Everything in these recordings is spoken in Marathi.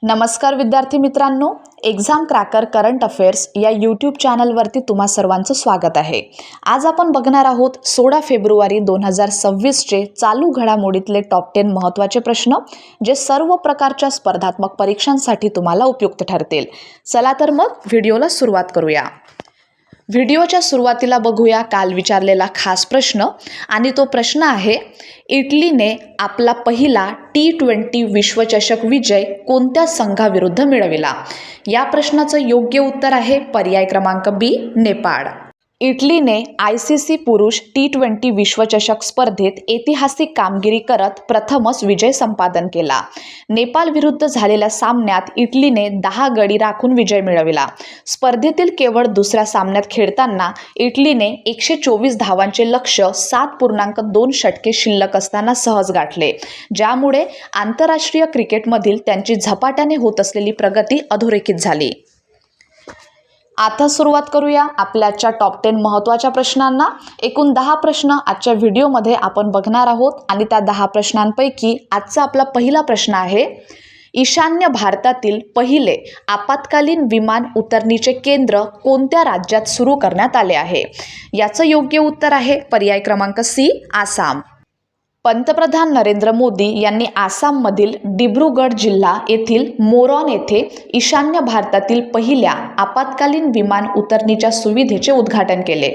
नमस्कार विद्यार्थी मित्रांनो, एक्झाम क्रॅकर करंट अफेअर्स या यूट्यूब चॅनलवरती तुम्हा सर्वांचं स्वागत आहे। आज आपण बघणार आहोत 16 फेब्रुवारी 2026चे चालू घडामोडीतले टॉप 10 महत्त्वाचे प्रश्न जे सर्व प्रकारच्या स्पर्धात्मक परीक्षांसाठी तुम्हाला उपयुक्त ठरतील। चला तर मग व्हिडिओला सुरुवात करूया। व्हिडिओच्या सुरुवातीला बघूया काल विचारलेला खास प्रश्न आणि तो प्रश्न आहे, इटलीने आपला पहिला T20 विश्वचषक विजय कोणत्या संघाविरुद्ध मिळविला? या प्रश्नाचं योग्य उत्तर आहे पर्याय क्रमांक बी, नेपाळ। इटलीने ICC पुरुष T20 विश्वचषक स्पर्धेत ऐतिहासिक कामगिरी करत प्रथमच विजय संपादन केला। नेपाळ विरुद्ध झालेल्या सामन्यात इटलीने 10 गडी राखून विजय मिळविला। स्पर्धेतील केवळ दुसऱ्या सामन्यात खेळताना इटलीने 124 धावांचे लक्ष्य 7.2 षटके शिल्लक असताना सहज गाठले, ज्यामुळे आंतरराष्ट्रीय क्रिकेटमधील त्यांची झपाट्याने होत असलेली प्रगती अधोरेखित झाली। आता सुरुवात करूया आपल्याच्या टॉप 10 महत्त्वाच्या प्रश्नांना। एकूण 10 प्रश्न आजच्या व्हिडिओमध्ये आपण बघणार आहोत आणि त्या 10 प्रश्नांपैकी आजचा आपला पहिला प्रश्न आहे, ईशान्य भारतातील पहिले आपत्कालीन विमान उतरणीचे केंद्र कोणत्या राज्यात सुरू करण्यात आले आहे? याचं योग्य उत्तर आहे पर्याय क्रमांक सी, आसाम। पंतप्रधान नरेंद्र मोदी यांनी आसाममधील डिब्रुगड जिल्हा येथील मोरॉन येथे ईशान्य भारतातील पहिल्या आपत्कालीन विमान उतरणीच्या सुविधेचे उद्घाटन केले।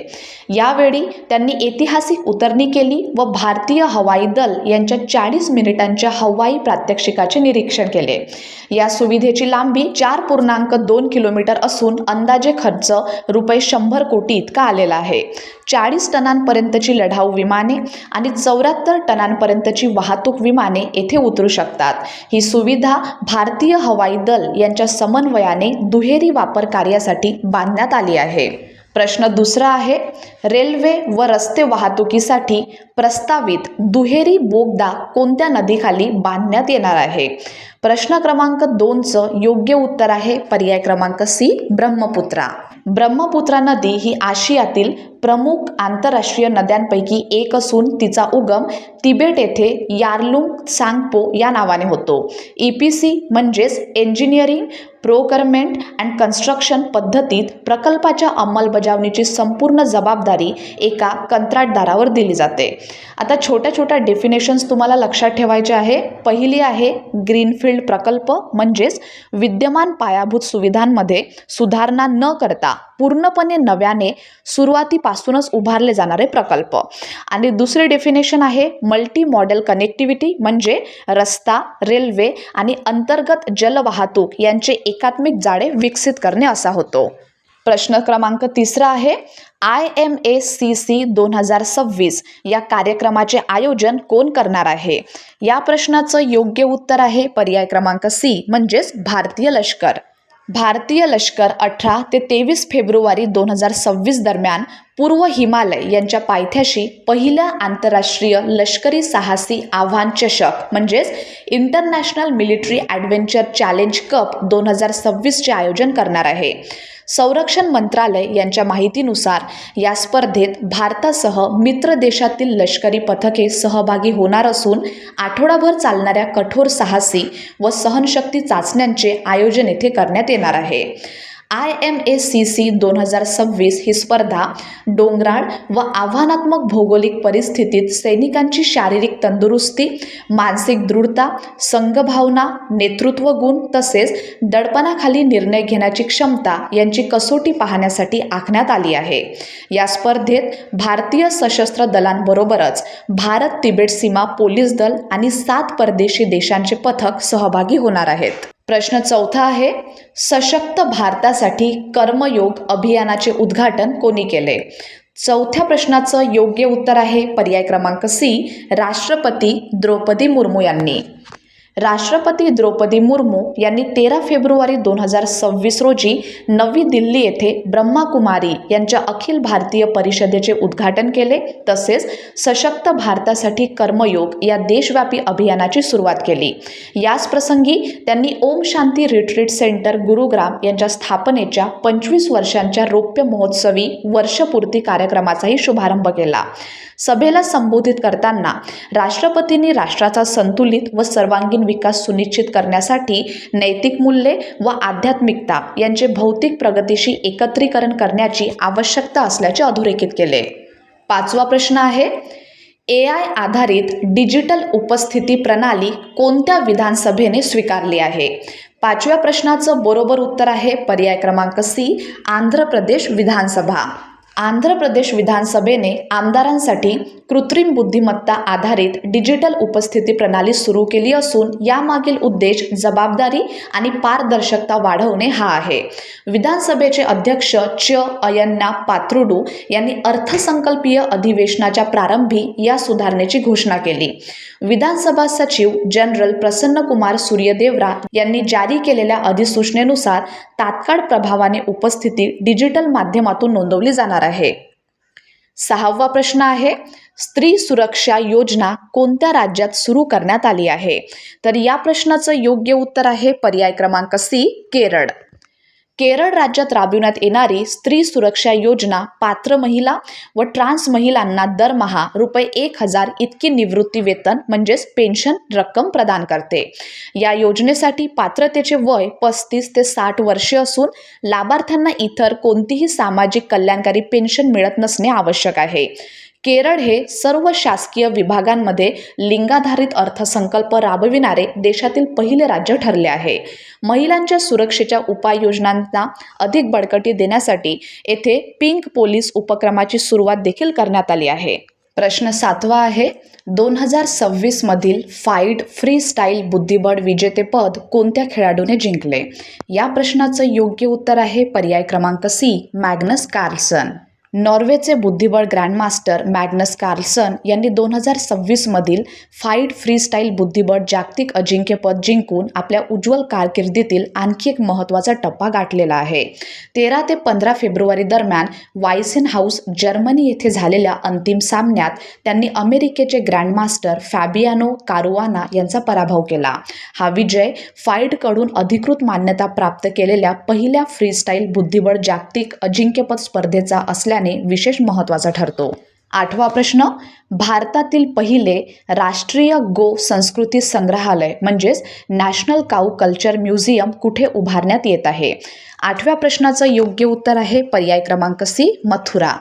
यावेळी त्यांनी ऐतिहासिक उतरणी केली व भारतीय हवाई दल यांच्या 40 मिनिटांच्या हवाई प्रात्यक्षिकाचे निरीक्षण केले। या सुविधेची लांबी 4.2 किलोमीटर असून अंदाजे खर्च ₹100 कोटी इतका आलेला आहे। 40 टनांपर्यंतची लढाऊ विमाने आणि 74 टनांपर्यंतची वाहतूक विमाने येथे उतरू शकतात। ही सुविधा भारतीय हवाई दल यांच्या समन्वयाने दुहेरी वापर कार्यासाठी बांधण्यात आली आहे। प्रश्न दुसरा आहे, रेल्वे व रस्ते वाहतुकीसाठी प्रस्तावित दुहेरी बोगदा कोणत्या नदीखाली बांधण्यात येणार आहे? प्रश्न क्रमांक 2चं योग्य उत्तर आहे पर्याय क्रमांक सी, ब्रह्मपुत्रा। ब्रह्मपुत्रा नदी ही आशियातील प्रमुख आंतरराष्ट्रीय नद्यांपैकी एक असून तिचा उगम तिबेट येथे यारलुंग त्सांगपो या नावाने होतो। EPC म्हणजेच इंजिनिअरिंग, प्रोक्युरमेंट अँड कन्स्ट्रक्शन पद्धतीत प्रकल्पाच्या अंमलबजावणीची संपूर्ण जबाबदारी एका कंत्राटदारावर दिली जाते। आता छोट्या छोट्या डेफिनेशन्स तुम्हाला लक्षात ठेवायचे आहे। पहिली आहे ग्रीनफील्ड प्रकल्प, म्हणजेच विद्यमान पायाभूत सुविधांमध्ये सुधारणा न करता पूर्णपणे नव्याने सुरुवातीपासूनच उभारले जाणारे प्रकल्प। आणि दुसरी डेफिनेशन आहे मल्टी मॉडेल कनेक्टिव्हिटी, म्हणजे रस्ता, रेल्वे आणि अंतर्गत जलवाहतूक यांचे एकात्मिक जाळे विकसित करणे असा होतो। प्रश्न क्रमांक 3 आहे, IMACC 2026 या कार्यक्रमाचे आयोजन कोण करणार आहे? या प्रश्नाचं योग्य उत्तर आहे पर्याय क्रमांक सी, म्हणजेच भारतीय लष्कर। भारतीय लष्कर 18 ते 23 फेब्रुवारी 2026 दरम्यान पूर्व हिमालय यांच्या पायथ्याशी पहिल्या आंतरराष्ट्रीय लष्करी साहसी आव्हान चषक, म्हणजेच international military adventure challenge cup 2026चे आयोजन करणार आहे। संरक्षण मंत्रालय यांच्या माहितीनुसार या स्पर्धेत भारतासह मित्र देशातील लष्करी पथके सहभागी होणार असून आठवडाभर चालणाऱ्या कठोर साहसी व सहनशक्ती चाचण्यांचे आयोजन येथे करण्यात येणार आहे। IMACC 2026 ही स्पर्धा डोंगराळ व आव्हानात्मक भौगोलिक परिस्थितीत सैनिकांची शारीरिक तंदुरुस्ती, मानसिक दृढता, संघभावना, नेतृत्व गुण तसेच दडपणाखाली निर्णय घेण्याची क्षमता यांची कसोटी पाहण्यासाठी आखण्यात आली आहे। या स्पर्धेत भारतीय सशस्त्र दलांबरोबरच भारत तिबेट सीमा पोलीस दल आणि 7 परदेशी देशांचे पथक सहभागी होणार आहेत। प्रश्न 4 आहे, सशक्त भारतासाठी कर्मयोग अभियानाचे उद्घाटन कोणी केले? चौथ्या प्रश्नाचं योग्य उत्तर आहे पर्याय क्रमांक सी, राष्ट्रपती द्रौपदी मुर्मू यांनी। राष्ट्रपती द्रौपदी मुर्मू यांनी 13 फेब्रुवारी 2026 रोजी नवी दिल्ली येथे ब्रह्माकुमारी यांच्या अखिल भारतीय परिषदेचे उद्घाटन केले, तसेच सशक्त भारतासाठी कर्मयोग या देशव्यापी अभियानाची सुरुवात केली। याच प्रसंगी त्यांनी ओम शांती रिट्रीट सेंटर गुरुग्राम यांच्या स्थापनेच्या 25 वर्षांच्या रौप्य महोत्सवी वर्षपूर्ती कार्यक्रमाचाही शुभारंभ केला। सभेला संबोधित करताना राष्ट्रपतींनी राष्ट्राचा संतुलित व सर्वांगीण माध्यमातून विकास सुनिश्चित करण्यासाठी नैतिक मूल्ये व आध्यात्मिकता यांचे भौतिक प्रगतीशी एकत्रीकरण करण्याची आवश्यकता असल्याचे अधोरेखित केले. 5वा प्रश्न आहे, AI आधारित डिजिटल उपस्थिती प्रणाली कोणत्या विधानसभेने स्वीकारली आहे? 5व्या प्रश्नाचं बरोबर उत्तर आहे पर्याय क्रमांक C, आंध्र प्रदेश विधानसभा. आंध्र प्रदेश विधानसभेने आमदारांसाठी कृत्रिम बुद्धिमत्ता आधारित डिजिटल उपस्थिती प्रणाली सुरू केली असून यामागील उद्देश जबाबदारी आणि पारदर्शकता वाढवणे हा आहे. विधानसभेचे अध्यक्ष अय्यन्ना पात्रुडू यांनी अर्थसंकल्पीय अधिवेशनाच्या प्रारंभी या सुधारणेची घोषणा केली. विधानसभा सचिव जनरल प्रसन्न कुमार सूर्यदेवरा यांनी जारी केलेल्या अधिसूचनेनुसार तात्काळ प्रभावाने उपस्थिती डिजिटल माध्यमातून नोंदवली जाणार आहे. 6वा प्रश्न आहे, स्त्री सुरक्षा योजना कोणत्या राज्यात सुरू करण्यात आली आहे? तर या प्रश्नाचं योग्य उत्तर आहे पर्याय क्रमांक C, केरळ. केरळ राज्यात राबविण्यात येणारी स्त्री सुरक्षा योजना पात्र महिला व ट्रान्स महिलांना दरमहा ₹1,000 इतकी निवृत्ती वेतन म्हणजेच पेन्शन रक्कम प्रदान करते. या योजनेसाठी पात्रतेचे वय 35 ते 60 वर्षे असून लाभार्थ्यांना इतर कोणतीही सामाजिक कल्याणकारी पेन्शन मिळत नसणे आवश्यक आहे. केरळ हे सर्व शासकीय विभागांमध्ये लिंगाधारित अर्थसंकल्प राबविणारे देशातील पहिले राज्य ठरले आहे. महिलांच्या सुरक्षेच्या उपाययोजनांना अधिक बळकटी देण्यासाठी येथे पिंक पोलीस उपक्रमाची सुरुवात देखील करण्यात आली आहे. प्रश्न 7वा आहे, 2026 मधील फाईड फ्रीस्टाईल बुद्धिबळ विजेतेपद कोणत्या खेळाडूने जिंकले? या प्रश्नाचं योग्य उत्तर आहे पर्याय क्रमांक C, मॅग्नस कार्लसन. नॉर्वेचे बुद्धिबळ ग्रँडमास्टर मॅग्नस कार्लसन यांनी 2026 मधील फाईड फ्रीस्टाईल बुद्धिबळ जागतिक अजिंक्यपद जिंकून आपल्या उज्ज्वल कारकिर्दीतील आणखी एक महत्त्वाचा टप्पा गाठलेला आहे. 13 ते 15 फेब्रुवारी दरम्यान वायसेनहाऊस जर्मनी येथे झालेल्या अंतिम सामन्यात त्यांनी अमेरिकेचे ग्रँडमास्टर फॅबियानो कारुआना यांचा पराभव केला. हा विजय फाईडकडून अधिकृत मान्यता प्राप्त केलेल्या पहिल्या फ्रीस्टाईल बुद्धिबळ जागतिक अजिंक्यपद स्पर्धेचा असल्याने विशेष महत्त्वाचा ठरतो. 8वा प्रश्न, भारतातील पहिले राष्ट्रीय गो संस्कृती संग्रहालय म्हणजेच नॅशनल काऊ कल्चर म्युझियम कुठे उभारण्यात येत आहे? 8व्या प्रश्नाचं योग्य उत्तर आहे पर्याय क्रमांक C, मथुरा.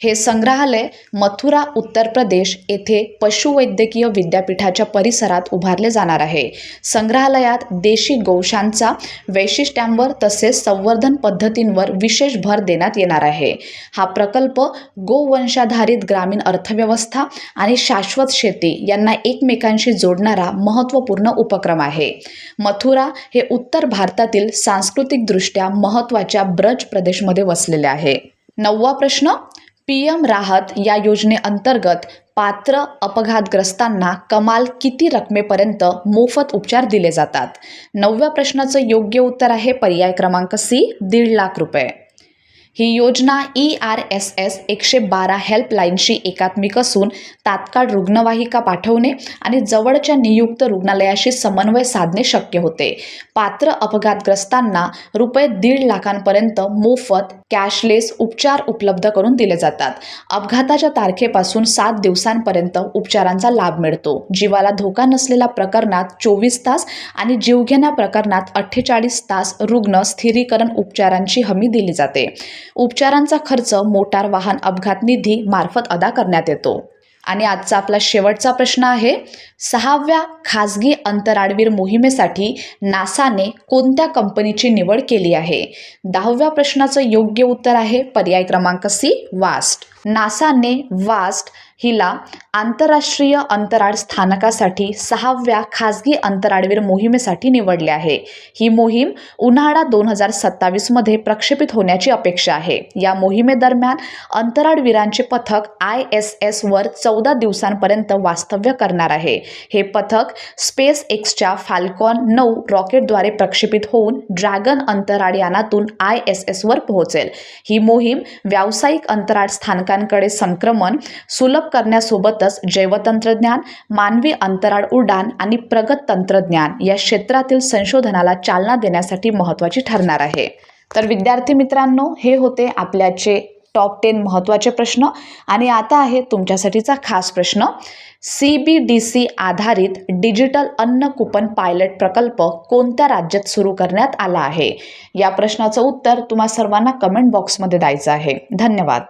हे संग्रहालय मथुरा, उत्तर प्रदेश येथे पशुवैद्यकीय विद्यापीठाच्या परिसरात उभारले जाणार आहे. संग्रहालयात देशी गोवंशांचा वैशिष्ट्यांवर तसेच संवर्धन पद्धतींवर विशेष भर देण्यात येणार आहे. हा प्रकल्प गोवंशाधारित ग्रामीण अर्थव्यवस्था आणि शाश्वत शेती यांना एकमेकांशी जोडणारा महत्त्वपूर्ण उपक्रम आहे. मथुरा हे उत्तर भारतातील सांस्कृतिकदृष्ट्या महत्त्वाच्या ब्रज प्रदेशमध्ये वसलेले आहे. 9वा प्रश्न, PM राहत या योजनेअंतर्गत पात्र अपघातग्रस्तांना कमाल किती रकमेपर्यंत मोफत उपचार दिले जातात? 9व्या प्रश्नाचं योग्य उत्तर आहे पर्याय क्रमांक C, ₹1.5 लाख. ही योजना ERSS 112 हेल्पलाईनशी एकात्मिक असून तात्काळ रुग्णवाहिका पाठवणे आणि जवळच्या नियुक्त रुग्णालयाशी समन्वय साधणे शक्य होते. पात्र अपघातग्रस्तांना ₹1.5 लाखांपर्यंत मोफत कॅशलेस उपचार उपलब्ध करून दिले जातात. अपघाताच्या तारखेपासून 7 दिवसांपर्यंत उपचारांचा लाभ मिळतो. जीवाला धोका नसलेल्या प्रकरणात 24 तास आणि जीवघेण्या प्रकरणात 48 तास रुग्ण स्थिरीकरण उपचारांची हमी दिली जाते. उपचारांचा खर्च मोटार वाहन अपघात निधी मार्फत अदा करण्यात येतो. आणि आजचा आपला शेवटचा प्रश्न आहे, 6व्या खासगी अंतराळवीर मोहिमेसाठी नासाने कोणत्या कंपनीची निवड केली आहे? 10व्या प्रश्नाचं योग्य उत्तर आहे पर्याय क्रमांक C, वास्ट. नासाने वास्ट हिला आंतरराष्ट्रीय अंतराळ स्थानकासाठी 6व्या खासगी अंतराळवीर मोहिमेसाठी निवडले आहे. ही मोहीम उन्हाळा 2027 मध्ये प्रक्षेपित होण्याची अपेक्षा आहे. या मोहिमेदरम्यान अंतराळवीरांचे पथक ISS वर 14 दिवसांपर्यंत वास्तव्य करणार आहे. हे पथक स्पेस एक्सच्या फाल्कॉन 9 रॉकेटद्वारे प्रक्षेपित होऊन ड्रॅगन अंतराळयानातून ISS वर पोहोचेल. ही मोहीम व्यावसायिक अंतराळ स्थानकांकडे संक्रमण सुलभ करण्यासोबतच जैवतंत्रज्ञान, मानवी अंतराळ उड्डाण आणि प्रगत तंत्रज्ञान या क्षेत्रातील संशोधनाला चालना देण्यासाठी महत्त्वाची ठरणार आहे. तर विद्यार्थी मित्रांनो, हे होते आपल्याचे टॉप 10 महत्त्वाचे प्रश्न. आणि आता आहे तुमच्यासाठीचा खास प्रश्न. CBDC आधारित डिजिटल अन्न कुपन पायलट प्रकल्प कोणत्या राज्यात सुरू करण्यात आला आहे? या प्रश्नाचं उत्तर तुम्हा सर्वांना कमेंट बॉक्समध्ये द्यायचं आहे. धन्यवाद.